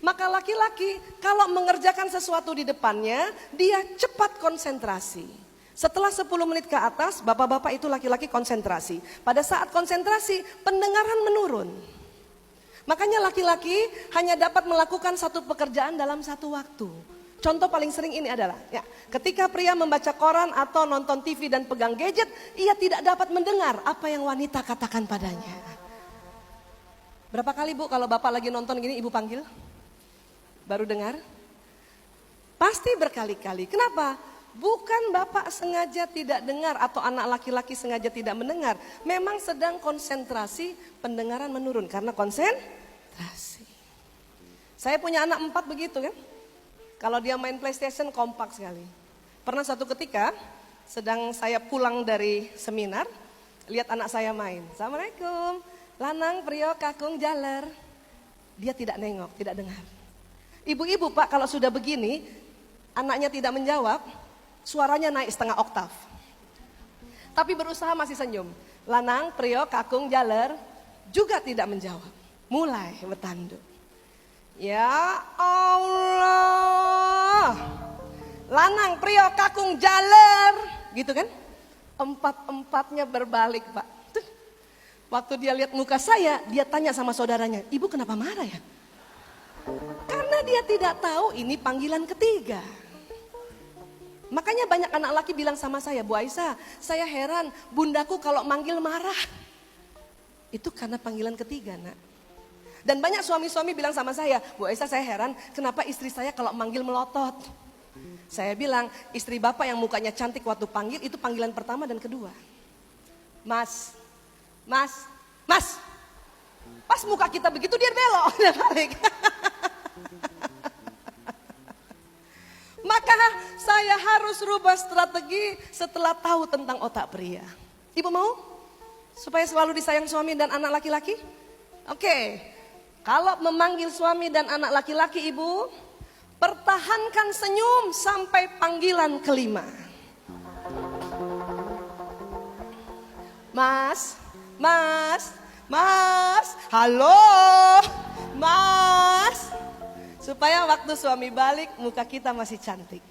Maka laki-laki kalau mengerjakan sesuatu di depannya, dia cepat konsentrasi. Setelah 10 menit ke atas, bapak-bapak itu laki-laki konsentrasi. Pada saat konsentrasi, pendengaran menurun. Makanya laki-laki hanya dapat melakukan satu pekerjaan dalam satu waktu. Contoh paling sering ini adalah, ketika pria membaca koran atau nonton TV dan pegang gadget, ia tidak dapat mendengar apa yang wanita katakan padanya. Berapa kali Bu kalau bapak lagi nonton gini ibu panggil? Baru dengar? Pasti berkali-kali. Kenapa? Bukan bapak sengaja tidak dengar atau anak laki-laki sengaja tidak mendengar. Memang sedang konsentrasi, pendengaran menurun karena konsentrasi. Saya punya anak 4 begitu kan. Kalau dia main PlayStation kompak sekali. Pernah suatu ketika sedang saya pulang dari seminar, lihat anak saya main. Assalamualaikum, lanang priok kakung jaler. Dia tidak nengok, tidak dengar. Ibu-ibu Pak kalau sudah begini, anaknya tidak menjawab, suaranya naik setengah oktav. Tapi berusaha masih senyum. Lanang, prio, kakung, jaler, juga tidak menjawab. Mulai bertanduk. Ya Allah. Lanang, prio, kakung, jaler. Gitu kan? 4-4-nya berbalik Pak. Tuh. Waktu dia lihat muka saya, dia tanya sama saudaranya, ibu kenapa marah ya? Karena dia tidak tahu ini panggilan ketiga. Makanya banyak anak laki bilang sama saya, Bu Aisyah, saya heran bundaku kalau manggil marah. Itu karena panggilan ketiga nak. Dan banyak suami-suami bilang sama saya, Bu Aisyah saya heran kenapa istri saya kalau manggil melotot. Saya bilang istri bapak yang mukanya cantik waktu panggil itu panggilan pertama dan kedua. Mas, mas, mas. Pas muka kita begitu dia belok, dia balik. Maka saya harus rubah strategi setelah tahu tentang otak pria. Ibu mau? Supaya selalu disayang suami dan anak laki-laki? Oke. Kalau memanggil suami dan anak laki-laki ibu, pertahankan senyum sampai panggilan kelima. Mas, mas, mas, halo, mas. Supaya waktu suami balik muka kita masih cantik.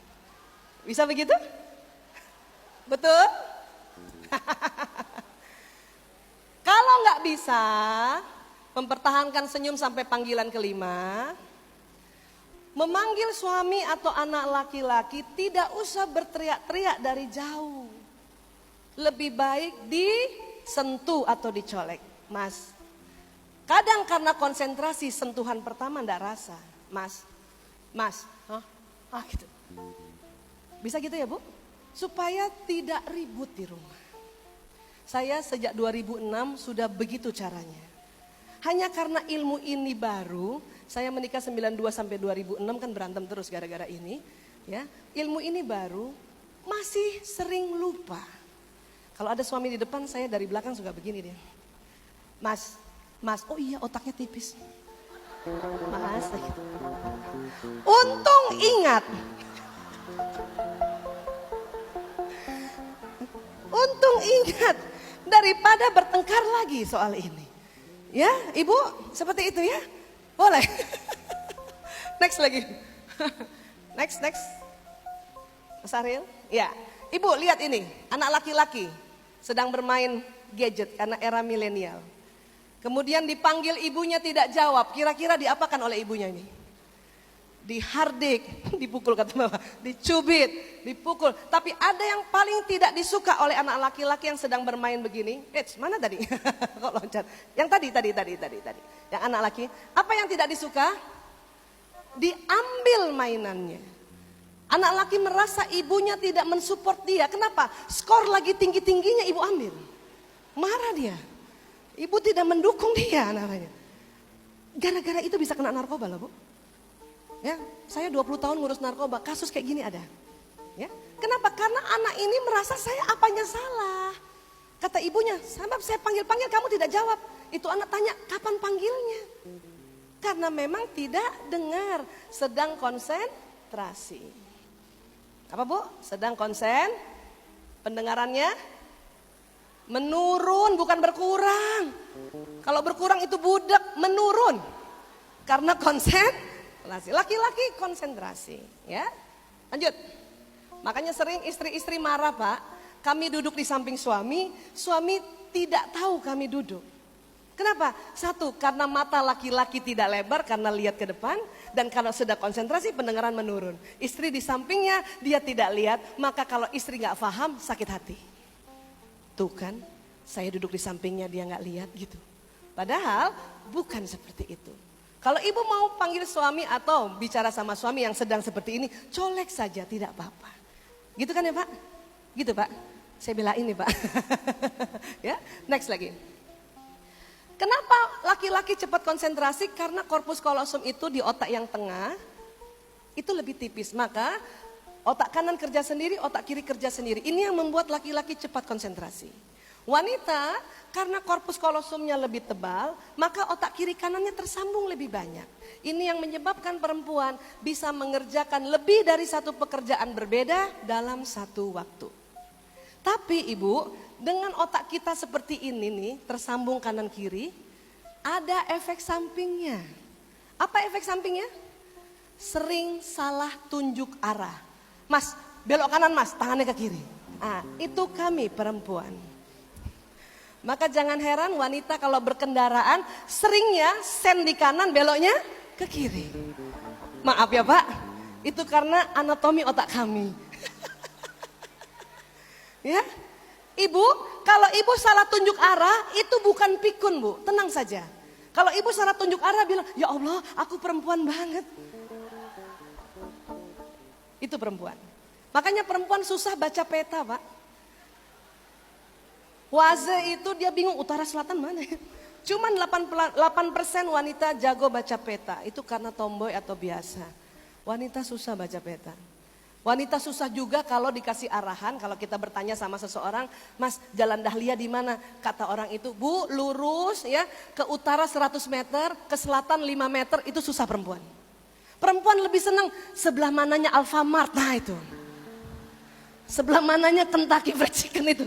Bisa begitu? Betul? Kalau nggak bisa mempertahankan senyum sampai panggilan kelima, memanggil suami atau anak laki-laki tidak usah berteriak-teriak dari jauh. Lebih baik disentuh atau dicolek. Mas, kadang karena konsentrasi sentuhan pertama nggak rasa. Mas, mas, gitu. Bisa gitu ya Bu? Supaya tidak ribut di rumah. Saya sejak 2006 sudah begitu caranya. Hanya karena ilmu ini baru, saya menikah 92 sampai 2006 kan berantem terus gara-gara ini. Ya, ilmu ini baru, masih sering lupa. Kalau ada suami di depan, saya dari belakang suka begini dia. Mas, mas, oh iya otaknya tipis. Mas, gitu. Untung ingat. Untung ingat daripada bertengkar lagi soal ini. Ya, Ibu, seperti itu ya. Boleh. Next lagi. Next. Mas Ariel. Ya, Ibu lihat ini, anak laki-laki sedang bermain gadget karena era milenial. Kemudian dipanggil ibunya tidak jawab, kira-kira diapakan oleh ibunya ini? Dihardik, dipukul kata bapak, dicubit, dipukul. Tapi ada yang paling tidak disuka oleh anak laki-laki yang sedang bermain begini. Mana tadi? Kok loncat? Yang tadi. Yang anak laki, apa yang tidak disuka? Diambil mainannya. Anak laki merasa ibunya tidak mensupport dia. Kenapa? Skor lagi tinggi-tingginya ibu ambil. Marah dia. Ibu tidak mendukung dia namanya. Gara-gara itu bisa kena narkoba loh Bu. Ya, saya 20 tahun ngurus narkoba, kasus kayak gini ada. Ya, kenapa? Karena anak ini merasa saya apanya salah. Kata ibunya, sebab saya panggil-panggil kamu tidak jawab. Itu anak tanya, kapan panggilnya? Karena memang tidak dengar, sedang konsentrasi. Apa Bu? Sedang konsen, pendengarannya menurun bukan berkurang. Kalau berkurang itu budak, menurun. Karena konsentrasi. Laki-laki konsentrasi, ya. Lanjut. Makanya sering istri-istri marah, Pak. Kami duduk di samping suami, suami tidak tahu kami duduk. Kenapa? Satu, karena mata laki-laki tidak lebar karena lihat ke depan. Dan kalau sudah konsentrasi pendengaran menurun. Istri di sampingnya dia tidak lihat, maka kalau istri gak paham sakit hati. Tuh kan, saya duduk di sampingnya dia gak lihat gitu. Padahal bukan seperti itu. Kalau ibu mau panggil suami atau bicara sama suami yang sedang seperti ini, colek saja tidak apa-apa. Gitu kan ya Pak? Gitu Pak? Saya belain nih Pak. Ya, next lagi. Kenapa laki-laki cepat konsentrasi? Karena korpus kolosum itu di otak yang tengah itu lebih tipis. Maka otak kanan kerja sendiri, otak kiri kerja sendiri. Ini yang membuat laki-laki cepat konsentrasi. Wanita karena korpus kolosumnya lebih tebal, maka otak kiri kanannya tersambung lebih banyak. Ini yang menyebabkan perempuan bisa mengerjakan lebih dari satu pekerjaan berbeda dalam satu waktu. Tapi ibu, dengan otak kita seperti ini nih, tersambung kanan kiri, ada efek sampingnya. Apa efek sampingnya? Sering salah tunjuk arah. Mas, belok kanan mas, tangannya ke kiri. Ah, itu kami perempuan. Maka jangan heran wanita kalau berkendaraan seringnya sen di kanan beloknya ke kiri. Maaf ya Pak, itu karena anatomi otak kami. Ya, ibu, kalau ibu salah tunjuk arah itu bukan pikun Bu, tenang saja. Kalau ibu salah tunjuk arah bilang, ya Allah aku perempuan banget. Itu perempuan. Makanya perempuan susah baca peta Pak. Waze itu dia bingung utara selatan mana ya. Cuman 8% wanita jago baca peta. Itu karena tomboy atau biasa. Wanita susah baca peta. Wanita susah juga kalau dikasih arahan. Kalau kita bertanya sama seseorang, Mas jalan Dahlia di mana? Kata orang itu, Bu lurus ya ke utara 100 meter, ke selatan 5 meter. Itu susah perempuan. Perempuan lebih senang sebelah mananya Alfamart. Nah itu. Sebelah mananya Kentucky Fried Chicken itu.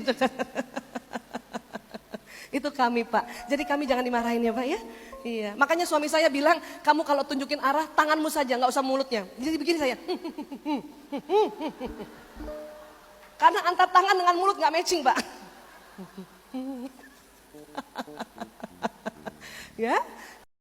Itu kami Pak. Jadi kami jangan dimarahin ya Pak ya. Iya. Makanya suami saya bilang, kamu kalau tunjukin arah tanganmu saja, nggak usah mulutnya. Jadi begini saya. Karena antar tangan dengan mulut nggak matching Pak. Ya.